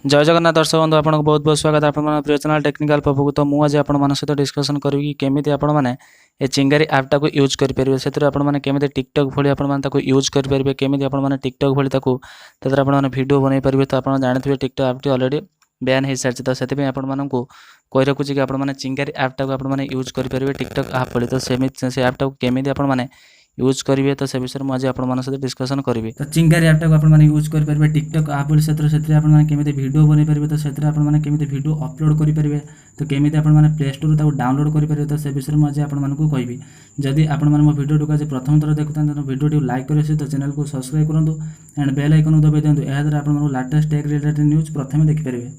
जय जगन्नाथ दर्शक बंधु आपको बहुत बहुत स्वागत आप प्रिय चैनल टेक्निकल पब्बू। तो मुझे आप सहित डिस्कसन करी केमी आपण मैंने ये चिंगारी ऐपटा को यूज करेंगे से केमी टिकटक भाई आप यूज करेंगे केमी आपने टिकटक भाई आपने वीडियो बनई पारे। तो आप जानते टिकटक ऐपटी अलरेडी बैन हो सारी। तो से आपको कही रखुच्छी कि आपने चिंगारी ऐपटा को आपने यूज करेंगे टिकटक ऐप भाई। तो से ऐपटा को केमी आपने यूज करेंगे तो से विषय में आज आप सहित डिस्कसन करी। तो चिंगारी ऐपटा को आपने यूज करेंगे टिकटक ऐप बोली से वीडियो बनई पारे। तो से आपने वीडियो अपलोड करेंगे तो केमी आपने प्ले स्टोर डाउनलोड करेंगे। तो से विषय में आज आपको कहबी जदि आप मो वीडियो को आज प्रथम थर देखुता तो वीडियो लाइक करें सहित चैनल को सब्सक्राइब करूँ एंड बेल आइकन दबाई दिखाँ। याद्वारा आप लेटेस्ट टेक रिलेटेड न्यूज प्रथम देखिपारे।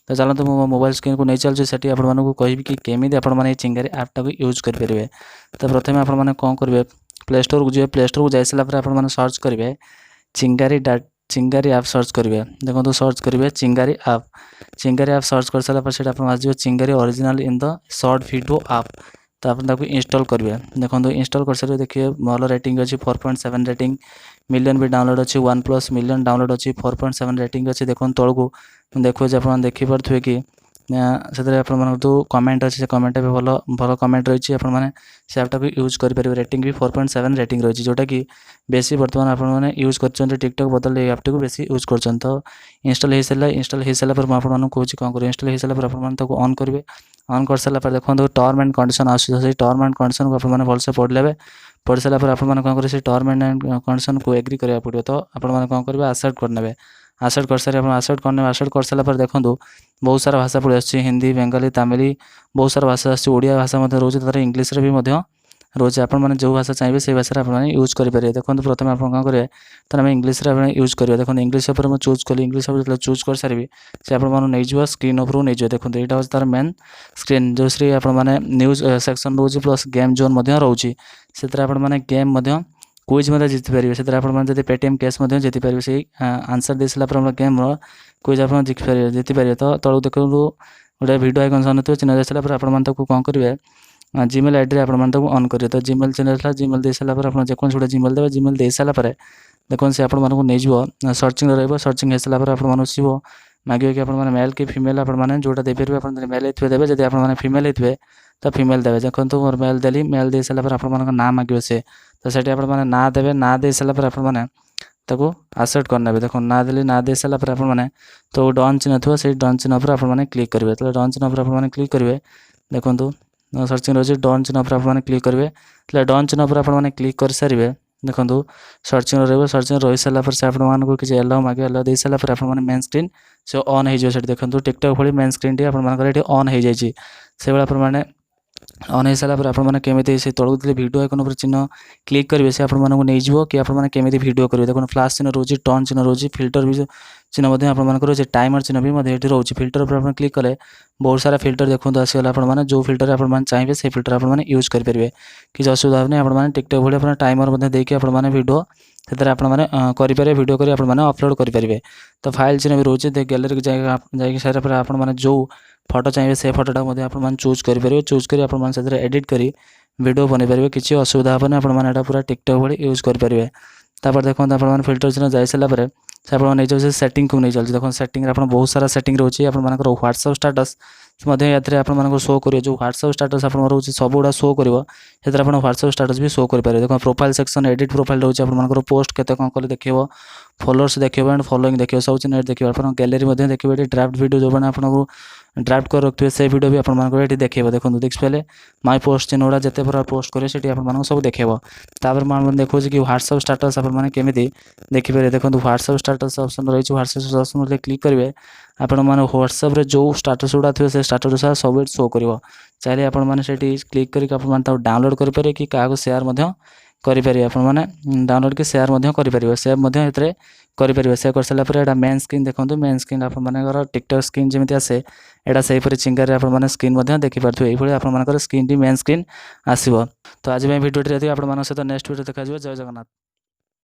तो चलते मो मोबाइल स्क्रीन को नहीं चलती से आपको कहबी कि केमी आपने चिंगारी ऐपटा को यूज करेंगे। तो प्रथम आपने कौन करेंगे प्ले स्टोर को जी प्ले स्टोर को जाई सारा आपने सर्च करेंगे चिंगारी ऐप सर्च करेंगे। देखो सर्च करेंगे चिंगारी ऐप सर्च कर सारा पर आप आसो चिंगारी original in the short video app. तो आप इंस्टॉल करेंगे। देखो इंस्टॉल कर सारे देखिए भल रेटिंग अच्छी 4.7 रेटिंग मिलियन भी डाउनलोड अच्छी 1+ मिलियन डाउनलोड अच्छी 4.7 रेटिंग अच्छी। देखो तौक देखो आप देखिपे कि से आप जो कमेंट अच्छे कमेंट भी भल भल कमेंट रही से ऐपटा को यूज करेंगे। रेटिंग भी 4.7 रेटिंग रही जोटा कि बेसी बर्तमान आपने यूज कर टिकटक बदल ऐपटी को बेसी यूज कर। तो इंस्टॉल हो सारा इंस्टॉल हो सारा मैं आपको कौन कौन कर इंस्टॉल हो सारा आपको ऑन करेंगे। ऑन कर सारा देखो टर्म एंड कंडीशन आसे टर्म एंड कंडीशन को आपने भलसे पढ़ले पढ़ सारा आपने कौन करेंगे टर्म एंड कंडीशन को एग्री करा पड़ो। तो आपने कौन करेंगे एक्सेप्ट करने एक्सेप्ट कर सारे आप एक्सेप्ट करने एक्सेप्ट कर सारा देखो बहुत सारा भाषा पड़े आस हिंदी बेंगाली तमिल बहुत सारा भाषा आड़िया भाषा रोचे तरह इंग्लीश भी रोचे आप जो भाषा चाहिए से भाषा आपने यूज करेंगे। देखो प्रथम आप कौन करेंगे तो आम इंग्लीश यूज करेंगे। देखो इंग्लीश मुझे चूज कली इंग्लीश जो चूज कर सारी से आपको स्क्रीन उपरू नहीं देखो यहाँ हूँ तार मेन स्क्रीन जो श्री आपने न्यूज सेक्शन रोचे प्लस गेम जोन रोचे से आपने गेम क्विज जीतिपारे से आपड़ी पेटीएम कैश जीतिपारे से आंसर दे सारा गेम क्विज आप जीतिपारे। तो तलू देखो गोटे वीडियो आइकन सन चिन्ह दे सारा आपको कौन करेंगे जीमेल आईडी आपको ऑन करेंगे। तो जीमेल चैनल जीमेल दे सारा आप जेको गोटे जीमेल देवे जीमेल दे सारा देखो से आपको नहीं सर्चिंग रही सर्चिंग हो सारा आपको आसो मांगे कि आपने मेल कि फीमेल आपने जोटा देपारे आप मेल होते देवे जब आपने फीमेल होते तो फीमेल देवे। देखो मोर मेल देली मेल दे सारा आप ना मांगे से तो से आपने ना देवे ना दे सारा आपने एक्सेप्ट करने। देखो ना देली ना दे सारा आपने तो डन चिन्ह थो से डन चिन्ह पर आपने क्लिक करेंगे। तो डन चिन्ह पर आपने क्लिक करेंगे देखो सर्चिंग रही डन चिन्ह पर आपने क्लिक करेंगे। तो डन चिन्ह पर आपने क्लिक कर सारे देखो सर्चिंग सर्चिंग रही सारा से आपको किसी एलाउ मांगे एलाउ दे सारा आपने मेन स्क्रीन से ऑन हो देखो टिकटक भाई मेन स्क्रीन टी आप ऑन हो जाए से आपने ऑन हो सारा आपने केमी से तौक वीडियो आइकन पर चिन्ह क्लिक करेंगे से आपको नहीं कि आपने केमी वीडियो करेंगे। देखो फ्लाश चिन्ह रोचे टर्न चिन्ह रोचे फिल्टर भी चिन्ह आप रोचे टाइमर चिन्ह भी ये रोचे फिल्टर पर आप क्लिक कले बहुत सारा फिल्टर देखो आसगला आपने जो फिल्टर आपने चाहिए से फिल्टर आपने यूज करेंगे किसी असुविधा नहीं। आपने टिकटक भाई अपना टाइमर देखिए आपने वीडियो से आपने करेंगे वीडियो कर अपलोड करेंगे। तो फाइल चिन्ह भी रोचे गैलरी की जाए सारा आपने जो फोटो चाहिए से फोटोटा आप चूज करेंगे चूज कर आप एडिट कर वीडियो बन पारे किसी असुविधा हेनी आपने पूरा टिकटक भाई यूज करेंगे। तापर देखो आप फिल्टर चिन्ह जाई सारा से आप नहीं जाए सेटिंग को नहीं चलती। देखो सेटिंग आप बहुत सारा सेटिंग रोचे आप व्हाट्सएप स्टाटस आपको शो कर जो व्हाट्सएप स्टाटस आप रोचे सब गुड़ा शो कर व्हाट्सएप स्टाटस भी शो करेंगे। देखो प्रोफाइल सेक्शन एडिट प्रोफाइल रोचे आप पोस्ट केते कौन कले देखो फॉलोअर्स देखो एंड फॉलोइंग देखो सब चिन्ह देखिए आप गैलरी देखिए ड्राफ्ट वीडियो जो मैंने आपको ड्राफ्ट कर रखिए से वीडियो भी आपको ये देखिए। देखो डिस्प्ले माय पोस्ट चिन्ह गुड़ा जिते पूरा पोस्ट करेंगे से आपको सब देखो। तापर मैं देखो कि व्हाट्सएप स्टाटस आपने केमी देखिपारे। देखो व्हाट्सएप स्टाटस ऑप्शन रही व्हाट्सएप ऑप्शन क्लिक करेंगे आपण मैंने व्हाट्सएप जो स्टाटस गुड़ा थे से स्टाटस सब शो कर चाहिए आपने क्लिक करके डाउनलोड करेंगे कि क्या सेयार करेंगे आपने डाउनलोड कि सेयार करेंगे सेव करेंगे सेव कर सारा पर मेन स्क्रीन देखो मेन स्क्रीन आप टिकटक स्क्रीन जमी आसे यहाँ से चिंगारी आपने स्क्रीन देखिपे ये आप स्क्रीन टी मेन स्क्रीन आसो। तो आज भिडियो आप सहित नेक्स्ट वीडियो देखा। जय जगन्नाथ।